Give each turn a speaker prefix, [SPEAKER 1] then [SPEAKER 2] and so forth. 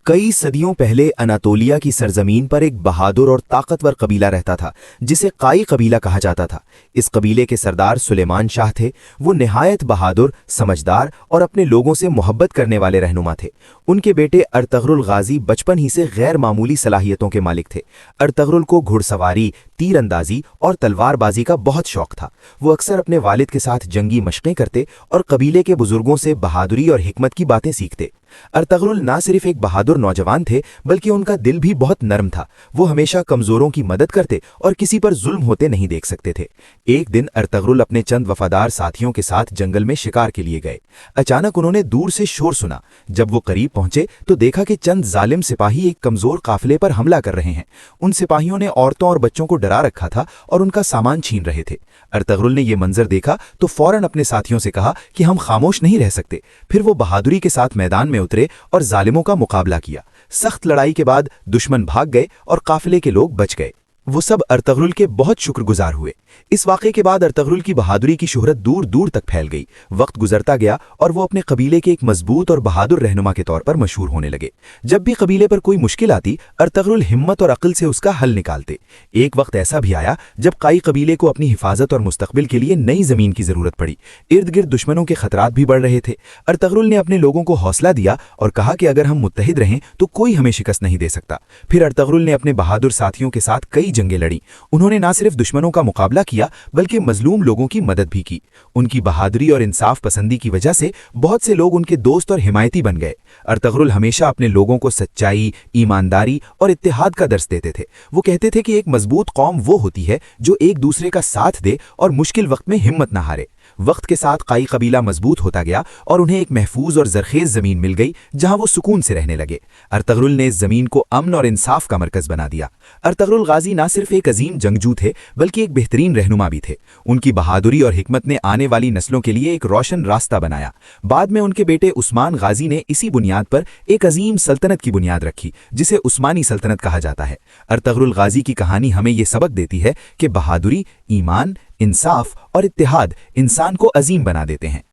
[SPEAKER 1] कई सदियों पहले अनातोलिया की सरजमीन पर एक बहादुर और ताकतवर कबीला रहता था जिसे काई कबीला कहा जाता था। इस कबीले के सरदार सुलेमान शाह थे। वो निहायत बहादुर, समझदार और अपने लोगों से मोहब्बत करने वाले रहनुमा थे। उनके बेटे अर्तगरुल गाजी बचपन ही से गैर मामूली सलाहियतों के मालिक थे। अर्तगरुल को घुड़सवारी, तीरंदाजी और तलवारबाजी का बहुत शौक था। वो अक्सर अपने वालिद के साथ जंगी मशक़ें करते और कबीले के बुजुर्गों से बहादुरी और हिकमत की बातें सीखते। अर्तगरुल ना सिर्फ एक बहादुर नौजवान थे बल्कि उनका दिल भी बहुत नरम था। वो हमेशा कमजोरों की मदद करते और किसी पर जुल्म होते नहीं देख सकते थे। एक दिन अर्तगरुल अपने चंद वफादार साथियों के साथ जंगल में शिकार के लिए गए। अचानक उन्होंने दूर से शोर सुना। जब वो करीब पहुंचे तो देखा कि चंद जालिम सिपाही एक कमजोर काफिले पर हमला कर रहे हैं। उन सिपाहियों ने औरतों और बच्चों को डरा रखा था और उनका सामान छीन रहे थे। अर्तगरुल ने यह मंजर देखा तो फौरन अपने साथियों से कहा कि हम खामोश नहीं रह सकते। फिर वो बहादुरी के साथ मैदान में उतरे और जालिमों का मुकाबला किया। सख्त लड़ाई के बाद दुश्मन भाग गए और काफिले के लोग बच गए। वो सब अर्तगरुल के बहुत शुक्रगुजार हुए। इस वाक़े के बाद अर्तगरुल की बहादुरी की शोहरत दूर दूर तक फैल गई। वक्त गुजरता गया और वो अपने कबीले के एक मजबूत और बहादुर रहनुमा के तौर पर मशहूर होने लगे। जब भी कबीले पर कोई मुश्किल आती, अर्तगरुल हिम्मत और अक्ल से उसका हल निकालते। एक वक्त ऐसा भी आया जब काई कबीले को अपनी हिफाजत और मुस्तकबिल के लिए नई जमीन की जरूरत पड़ी। इर्द गिर्द दुश्मनों के खतरात भी बढ़ रहे थे। अर्तगरुल ने अपने लोगों को हौसला दिया और कहा कि अगर हम मुत्तहिद रहें तो कोई हमें शिकस्त नहीं दे सकता। फिर अर्तगरुल ने अपने बहादुर साथियों के साथ कई जंगें लड़ी। उन्होंने न सिर्फ दुश्मनों का मुकाबला किया बल्कि मजलूम लोगों की मदद भी की। उनकी बहादुरी और इंसाफ पसंदी की वजह से बहुत से लोग उनके दोस्त और हिमायती बन गए। अर्तगरुल हमेशा अपने लोगों को सच्चाई, ईमानदारी और इत्तेहाद का दर्स देते थे। वो कहते थे कि एक मजबूत कौम वो होती है जो एक दूसरे का साथ दे और मुश्किल वक्त में हिम्मत न हारे। वक्त के साथ काई कबीला मजबूत होता गया और उन्हें एक महफूज और जरखेज जमीन मिल गई जहां वो सुकून से रहने लगे। अर्तगरुल ने इस जमीन को अमन और इंसाफ का मरकज बना दिया। अर्तगरुल गाजी ना सिर्फ एक अजीम जंगजू थे बल्कि एक बेहतरीन रहनुमा भी थे। उनकी बहादुरी और हिकमत ने आने वाली नस्लों के लिए एक रोशन रास्ता बनाया। बाद में उनके बेटे उस्मान गाजी ने इसी बुनियाद पर एक अजीम सल्तनत की बुनियाद रखी जिसे उस्मानी सल्तनत कहा जाता है। अर्तगरुल गाजी की कहानी हमें यह सबक देती है कि बहादुरी, ईमान, इंसाफ और इत्तेहाद इंसान को अजीम बना देते हैं।